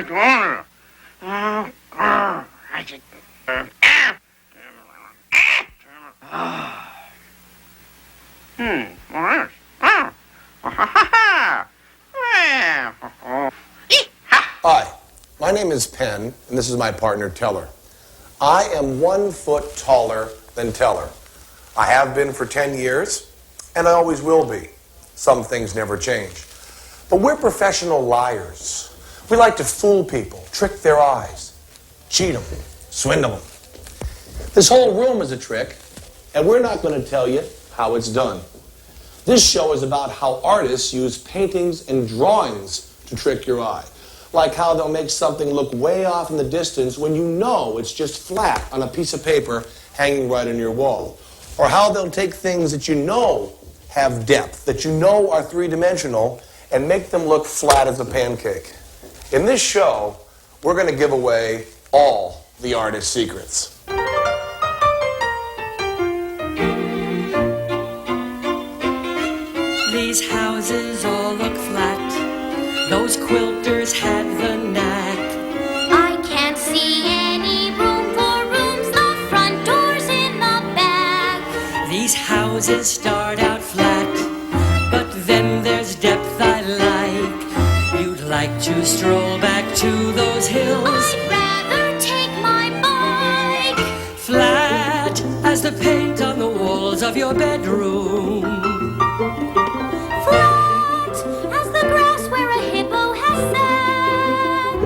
Hi, my name is Penn, and this is my partner, Teller. I am 1 foot taller than Teller. I have been for 10 years, and I always will be. Some things never change. But we're professional liars. We like to fool people, trick their eyes, cheat them, swindle them. This whole room is a trick, and we're not going to tell you how it's done. This show is about how artists use paintings and drawings to trick your eye. Like how they'll make something look way off in the distance when you know it's just flat on a piece of paper hanging right on your wall. Or how they'll take things that you know have depth, that you know are three-dimensional, and make them look flat as a pancake. In this show, we're going to give away all the artist's secrets. These houses all look flat. Those quilters had the knack. I can't see any room for rooms. The front door's in the back. These houses start out flat, but then there's depth I like. You'd like to stroll back to those hills. I'd rather take my bike. Flat as the paint on the walls of your bedroom. Flat as the grass where a hippo has sat.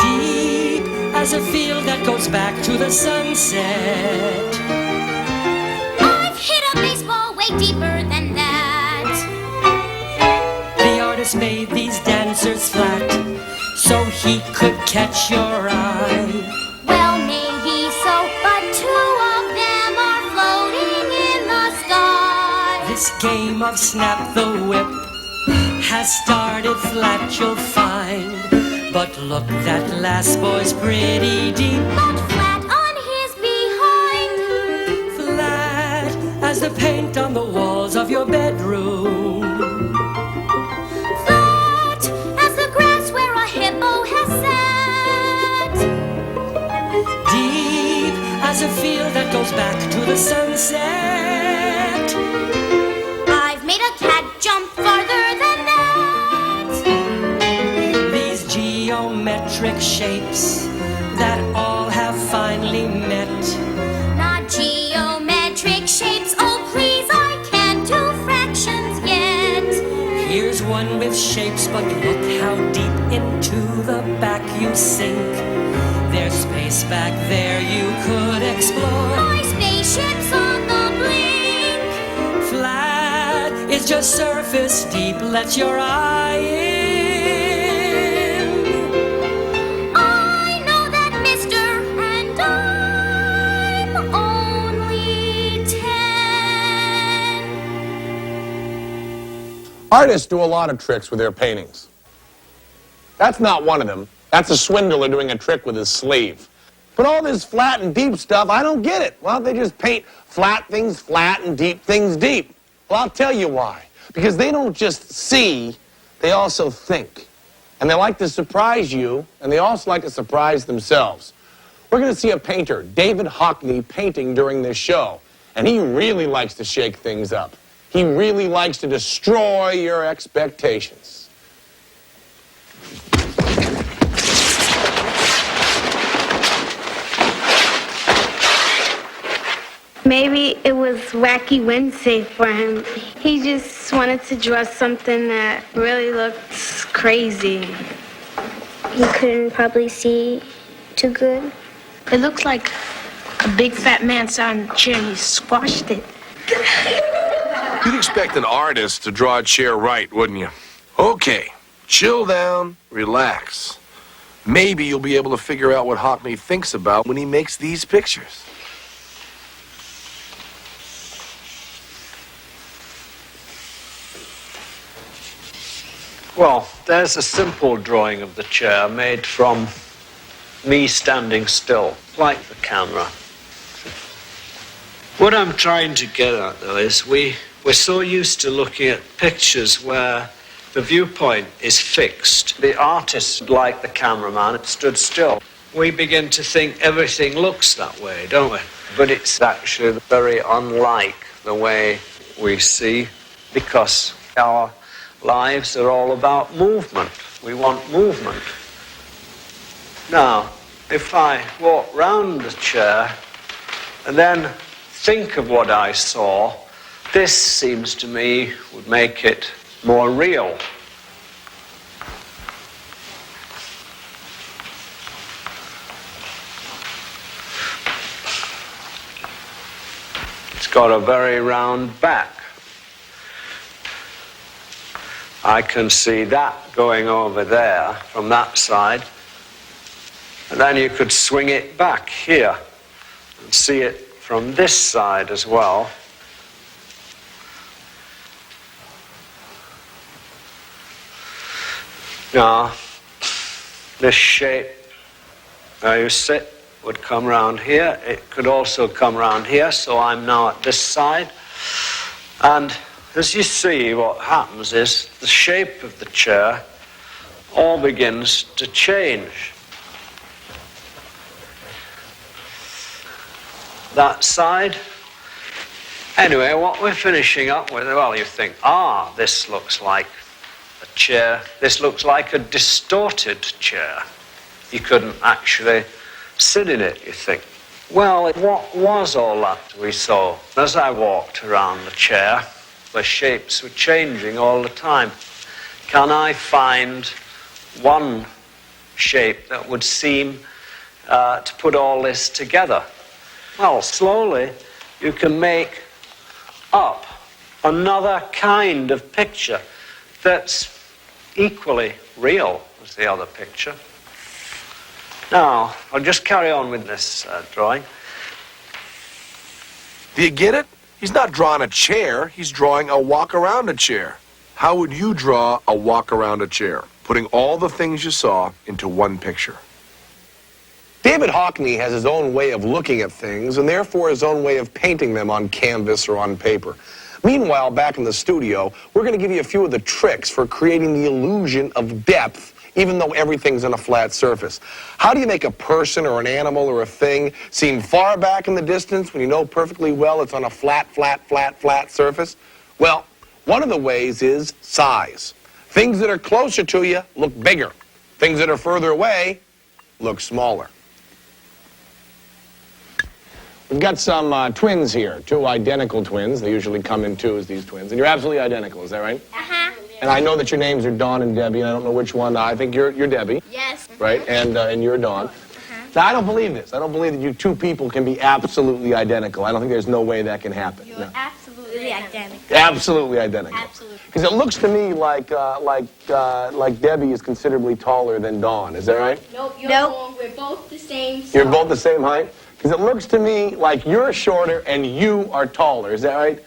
Deep as a field that goes back to the sunset. I've hit a baseball way deeper than that. The artist made these dancers flat so he could catch your eye. Well, maybe so, but 2 of them are floating in the sky. This game of snap the whip has started flat, you'll find. But look, that last boy's pretty deep. But flat on his behind. Flat as the paint on the walls of your bedroom. Flat as the grass where a hippo has sat. Deep as a field that goes back to the sunset. I've made a cat jump farther than that. These geometric shapes that all have finally met. Not geometric shapes, oh please, I can't do fractions yet. Here's one with shapes, but look how deep into the back you sink. There's space back there you could explore. My spaceship's on the blink. Flat is just surface deep, let your eye in. I know that, mister, and I'm only 10. Artists do a lot of tricks with their paintings. That's not one of them. That's a swindler doing a trick with his sleeve. But all this flat and deep stuff, I don't get it. Well, they just paint flat things flat and deep things deep. Well, I'll tell you why. Because they don't just see, they also think. And they like to surprise you, and they also like to surprise themselves. We're going to see a painter, David Hockney, painting during this show. And he really likes to shake things up. He really likes to destroy your expectations. Maybe it was Wacky Wednesday for him. He just wanted to draw something that really looked crazy. You couldn't probably see too good. It looks like a big fat man sat on a chair and he squashed it. You'd expect an artist to draw a chair right, wouldn't you? Okay, chill down, relax. Maybe you'll be able to figure out what Hockney thinks about when he makes these pictures. Well, there's a simple drawing of the chair made from me standing still, like the camera. What I'm trying to get at, though, is we're so used to looking at pictures where The viewpoint is fixed. The artist, like the cameraman, stood still. We begin to think everything looks that way, don't we? But it's actually very unlike the way we see, because our lives are all about movement. We want movement. Now, if I walk round the chair and then think of what I saw, this seems to me would make it more real. It's got a very round back. I can see that going over there from that side. And then you could swing it back here and see it from this side as well. Now, this shape where you sit would come round here. It could also come round here, so I'm now at this side. And as you see, what happens is the shape of the chair all begins to change. That side. Anyway, what we're finishing up with, well, you think, this looks like a chair. This looks like a distorted chair. You couldn't actually sit in it, you think. Well, what was all that we saw? As I walked around the chair, the shapes were changing all the time. Can I find one shape that would seem to put all this together? Well, slowly you can make up another kind of picture that's equally real as the other picture. Now, I'll just carry on with this drawing. Do you get it? He's not drawing a chair, he's drawing a walk around a chair. How would you draw a walk around a chair? Putting all the things you saw into one picture. David Hockney has his own way of looking at things, and therefore his own way of painting them on canvas or on paper. Meanwhile, back in the studio, we're going to give you a few of the tricks for creating the illusion of depth, even though everything's on a flat surface. How do you make a person or an animal or a thing seem far back in the distance when you know perfectly well it's on a flat surface? Well, one of the ways is size. Things that are closer to you look bigger. Things that are further away look smaller. We've got some twins here, two identical twins. They usually come in twos, these twins. And you're absolutely identical, is that right? Uh-huh. And I know that your names are Dawn and Debbie, and I don't know which one. I think you're Debbie. Yes. Right? And you're Dawn. Now, I don't believe this. I don't believe that you two people can be absolutely identical. I don't think there's no way that can happen. You're absolutely identical. Absolutely identical. Absolutely. Because it looks to me like Debbie is considerably taller than Dawn. Is that right? Nope, you're wrong. We're both the same size. You're both the same height? Because it looks to me like you're shorter and you are taller. Is that right?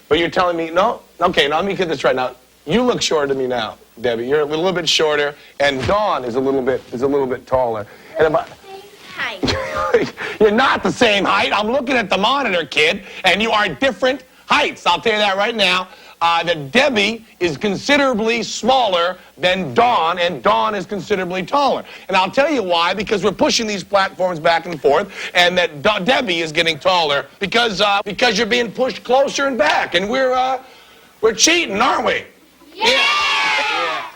But you're telling me, no? Okay, now let me get this right. Now, you look shorter to me now, Debbie. You're a little bit shorter, and Dawn is a little bit taller. And Height. You're not the same height. I'm looking at the monitor, kid, and you are different heights. I'll tell you that right now. That Debbie is considerably smaller than Dawn, and Dawn is considerably taller. And I'll tell you why, because we're pushing these platforms back and forth, and that Debbie is getting taller because you're being pushed closer and back, and we're cheating, aren't we? Yeah!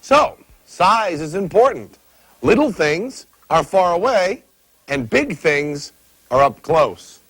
So, size is important. Little things are far away, and big things are up close.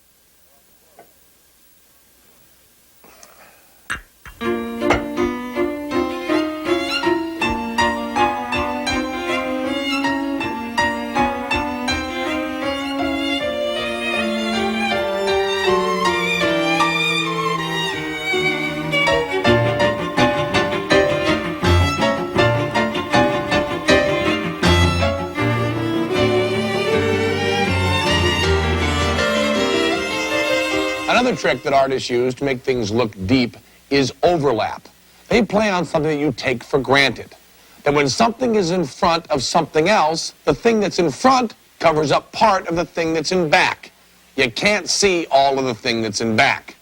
Another trick that artists use to make things look deep is overlap. They play on something that you take for granted. That when something is in front of something else, the thing that's in front covers up part of the thing that's in back. You can't see all of the thing that's in back.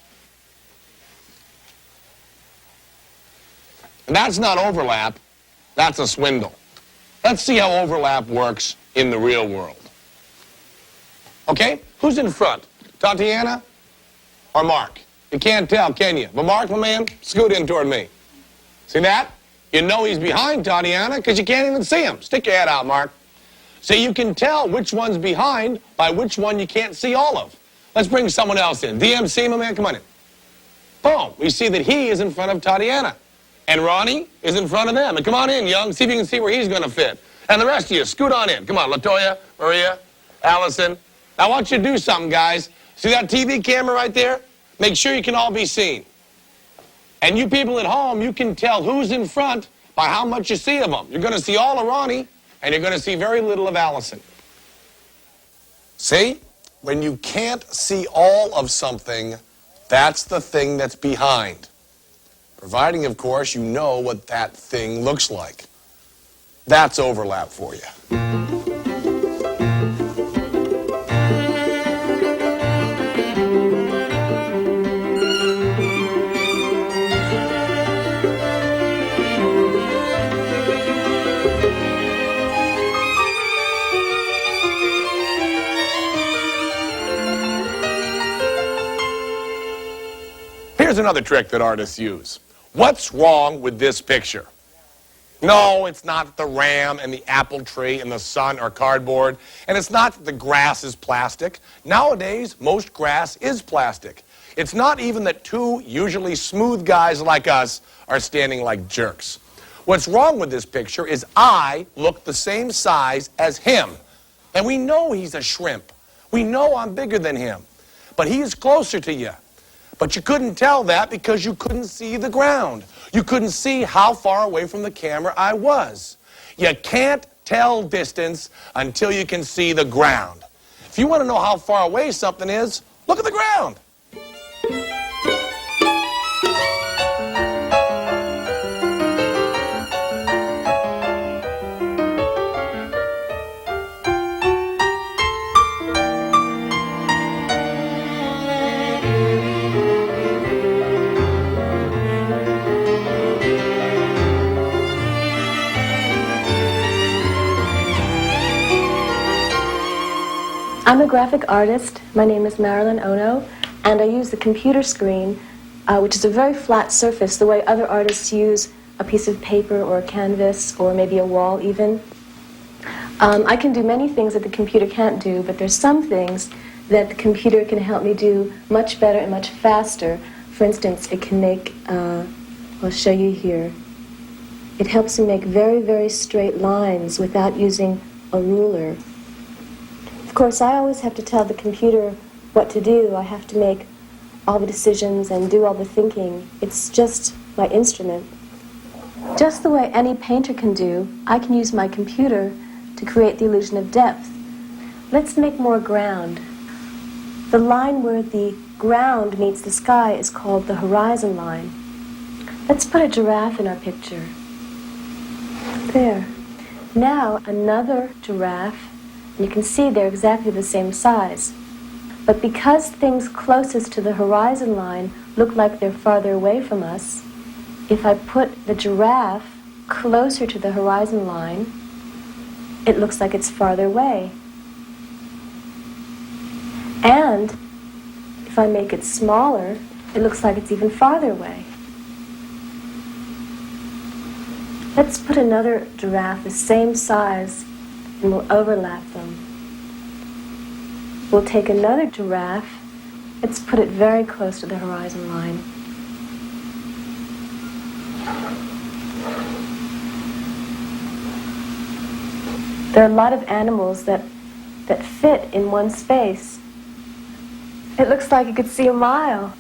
And that's not overlap, that's a swindle. Let's see how overlap works in the real world. Okay, who's in front? Tatiana or Mark? You can't tell, can you? But Mark, my man, scoot in toward me. See that? You know he's behind Tatiana because you can't even see him. Stick your head out, Mark. So you can tell which one's behind by which one you can't see all of. Let's bring someone else in. DMC, my man, come on in. Boom. We see that he is in front of Tatiana. And Ronnie is in front of them. And come on in, young. See if you can see where he's going to fit. And the rest of you, scoot on in. Come on, LaToya, Maria, Allison. Now, I want you to do something, guys. See that TV camera right there? Make sure you can all be seen. And you people at home, you can tell who's in front by how much you see of them. You're going to see all of Ronnie, and you're going to see very little of Allison. See? When you can't see all of something, that's the thing that's behind. Providing, of course, you know what that thing looks like. That's overlap for you. Here's another trick that artists use. What's wrong with this picture? No, it's not the ram and the apple tree and the sun are cardboard, and it's not that the grass is plastic. Nowadays, most grass is plastic. It's not even that two usually smooth guys like us are standing like jerks. What's wrong with this picture is I look the same size as him, and we know he's a shrimp. We know I'm bigger than him, but he is closer to you. But you couldn't tell that because you couldn't see the ground. You couldn't see how far away from the camera I was. You can't tell distance until you can see the ground. If you want to know how far away something is, look at the ground. I'm a graphic artist. My name is Marilyn Ono, and I use the computer screen, which is a very flat surface, the way other artists use a piece of paper or a canvas or maybe a wall even. I can do many things that the computer can't do, but there's some things that the computer can help me do much better and much faster. For instance, it can make, I'll show you here. It helps me make very, very straight lines without using a ruler. Of course, I always have to tell the computer what to do. I have to make all the decisions and do all the thinking. It's just my instrument. Just the way any painter can do, I can use my computer to create the illusion of depth. Let's make more ground. The line where the ground meets the sky is called the horizon line. Let's put a giraffe in our picture. There. Now another giraffe. You can see they're exactly the same size. But because things closest to the horizon line look like they're farther away from us, if I put the giraffe closer to the horizon line, it looks like it's farther away. And if I make it smaller, it looks like it's even farther away. Let's put another giraffe the same size, and we'll overlap them. We'll take another giraffe. Let's put it very close to the horizon line. There are a lot of animals that fit in one space. It looks like you could see a mile.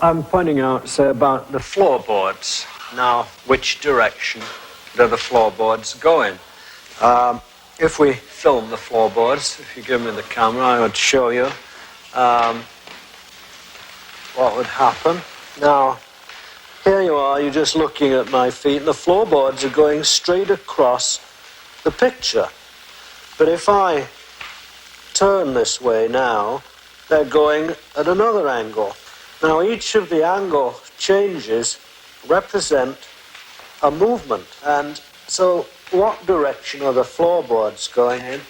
I'm pointing out, say, about the floorboards. Now, which direction do the floorboards go in? If we film the floorboards, if you give me the camera, I would show you what would happen. Now, here you are, you're just looking at my feet, and the floorboards are going straight across the picture. But if I turn this way now, they're going at another angle. Now, each of the angle changes represent a movement. And so what direction are the floorboards going in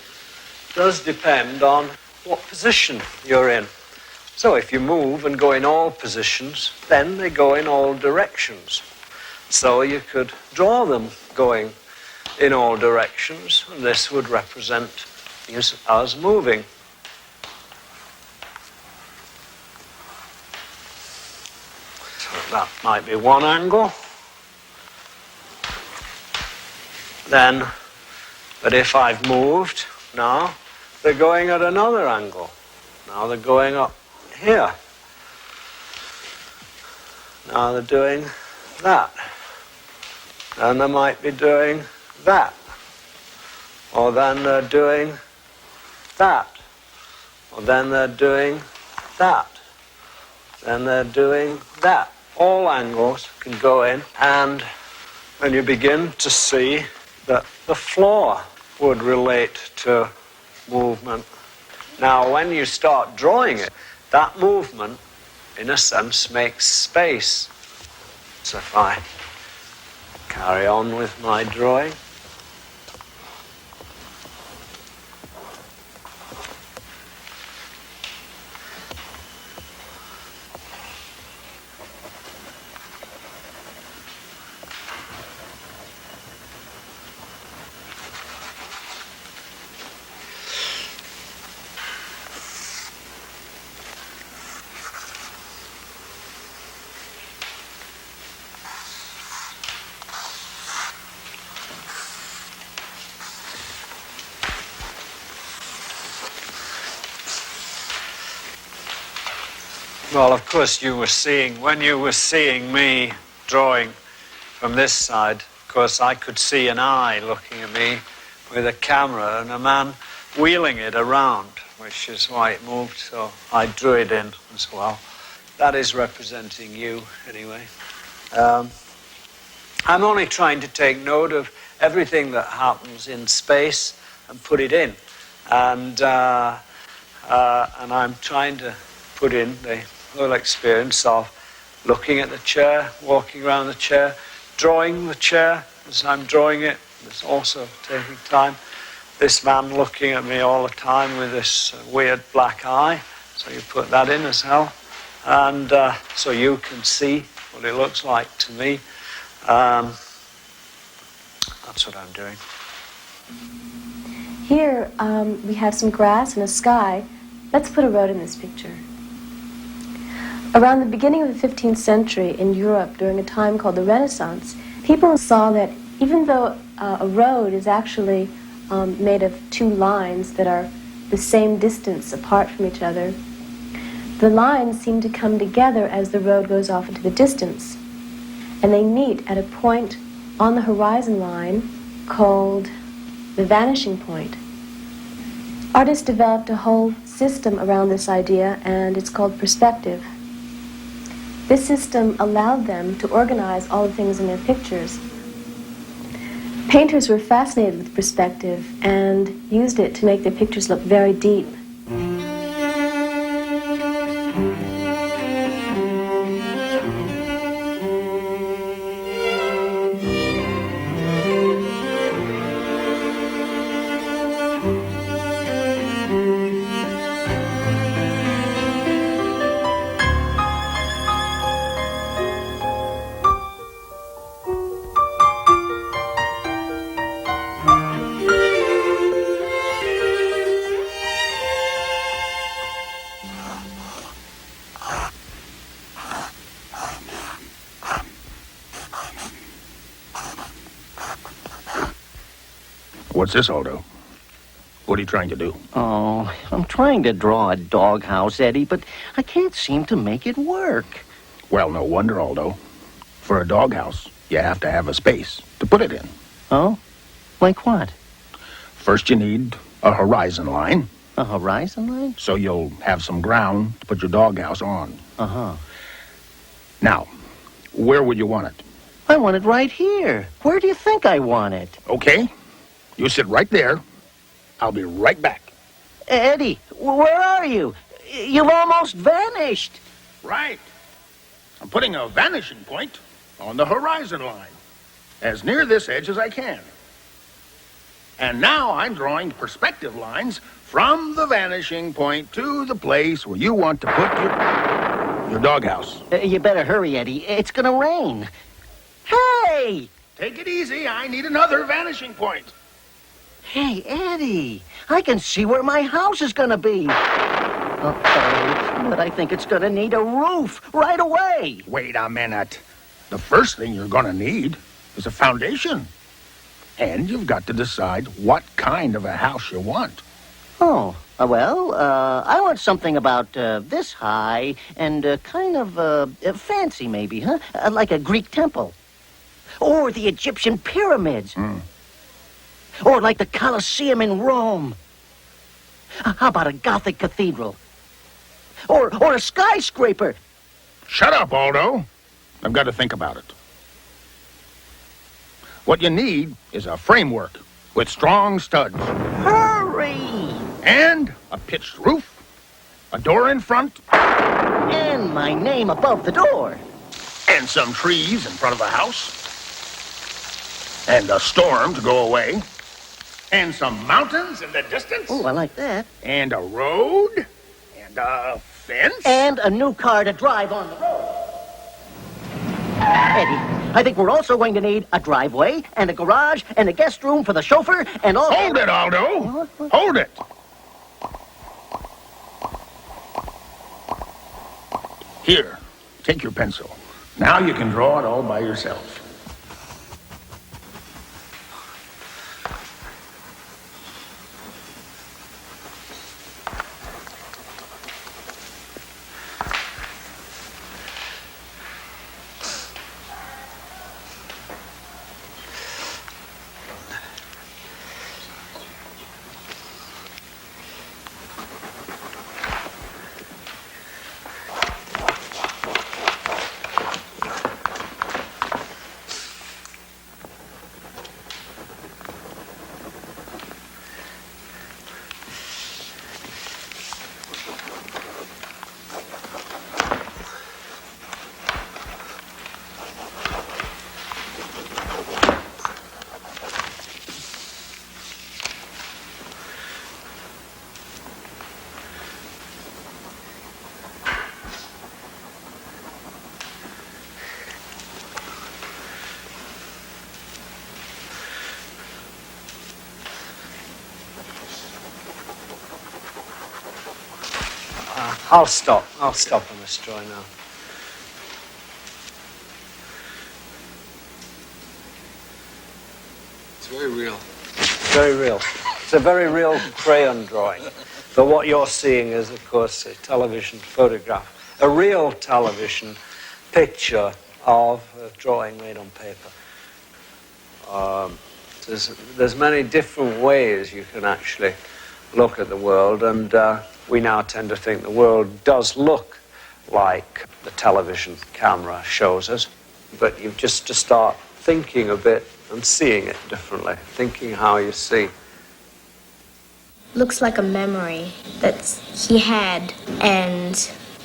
does depend on what position you're in. So if you move and go in all positions, then they go in all directions. So you could draw them going in all directions, and this would represent us moving. That might be one angle. Then, but if I've moved, now they're going at another angle. Now they're going up here. Now they're doing that. And they might be doing that. Or then they're doing that. Or then they're doing that. Then they're doing that. All angles can go in, and when you begin to see that the floor would relate to movement. Now, when you start drawing it, that movement, in a sense, makes space. So if I carry on with my drawing. Well, of course, when you were seeing me drawing from this side, of course, I could see an eye looking at me with a camera and a man wheeling it around, which is why it moved, so I drew it in as well. That is representing you, anyway. I'm only trying to take note of everything that happens in space and put it in. And I'm trying to put in the whole experience of looking at the chair, walking around the chair, drawing the chair as I'm drawing it. It's also taking time. This man looking at me all the time with this weird black eye, so you put that in as well. And so you can see what it looks like to me. That's what I'm doing. Here we have some grass and a sky. Let's put a road in this picture. Around the beginning of the 15th century in Europe, during a time called the Renaissance, people saw that even though a road is actually made of two lines that are the same distance apart from each other, the lines seem to come together as the road goes off into the distance. And they meet at a point on the horizon line called the vanishing point. Artists developed a whole system around this idea, and it's called perspective. This system allowed them to organize all the things in their pictures. Painters were fascinated with perspective and used it to make their pictures look very deep. What's this, Aldo? What are you trying to do? Oh, I'm trying to draw a doghouse, Eddie, but I can't seem to make it work. Well, no wonder, Aldo. For a doghouse, you have to have a space to put it in. Oh? Like what? First, you need a horizon line, A horizon line? so you'll have some ground to put your doghouse on. Uh-huh. Now, where would you want it? I want it right here. Where do you think I want it? Okay, you sit right there. I'll be right back. Eddie, where are you? You've almost vanished. Right. I'm putting a vanishing point on the horizon line, as near this edge as I can. And now I'm drawing perspective lines from the vanishing point to the place where you want to put your doghouse. You better hurry, Eddie. It's gonna rain. Hey! Take it easy. I need another vanishing point. Hey, Eddie, I can see where my house is gonna be. Uh-oh, but I think it's gonna need a roof right away. Wait a minute. The first thing you're gonna need is a foundation. And you've got to decide what kind of a house you want. Oh, well, I want something about this high and kind of fancy maybe, huh? Like a Greek temple. Or the Egyptian pyramids. Or like the Colosseum in Rome. How about a Gothic cathedral? Or a skyscraper. Shut up, Aldo. I've got to think about it. What you need is a framework with strong studs. Hurry! And a pitched roof, a door in front, And my name above the door. and some trees in front of the house, and a storm to go away, and some mountains in the distance, Oh, I like that. and a road, and a fence. And a new car to drive on the road. Eddie, I think we're also going to need a driveway and a garage and a guest room for the chauffeur and all... Hold it, Aldo! Hold it! Here, take your pencil. Now you can draw it all by yourself. I'll stop on this drawing now. It's very real. Very real. It's a very real crayon drawing. But what you're seeing is, of course, a television photograph, a real television picture of a drawing made on paper. There's many different ways you can actually look at the world, and we now tend to think the world does look like the television camera shows us, but you've just to start thinking a bit and seeing it differently, thinking how you see. Looks like a memory that he had, and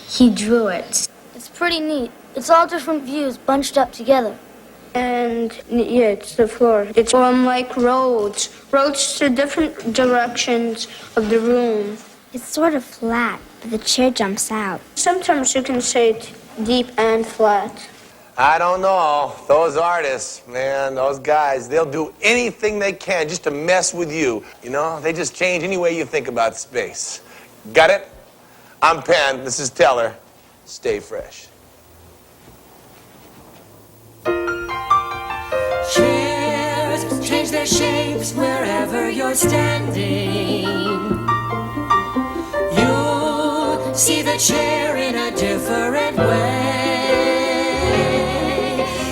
he drew it. It's pretty neat. It's all different views bunched up together. And yeah, it's the floor. It's like roads to different directions of the room. It's sort of flat, but the chair jumps out. Sometimes you can say it's deep and flat. I don't know. Those artists, man, those guys, they'll do anything they can just to mess with you. You know, they just change any way you think about space. Got it? I'm Penn. This is Teller. Stay fresh. Chairs change their shapes wherever you're standing. You see the chair in a different way.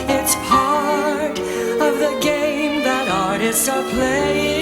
It's part of the game that artists are playing.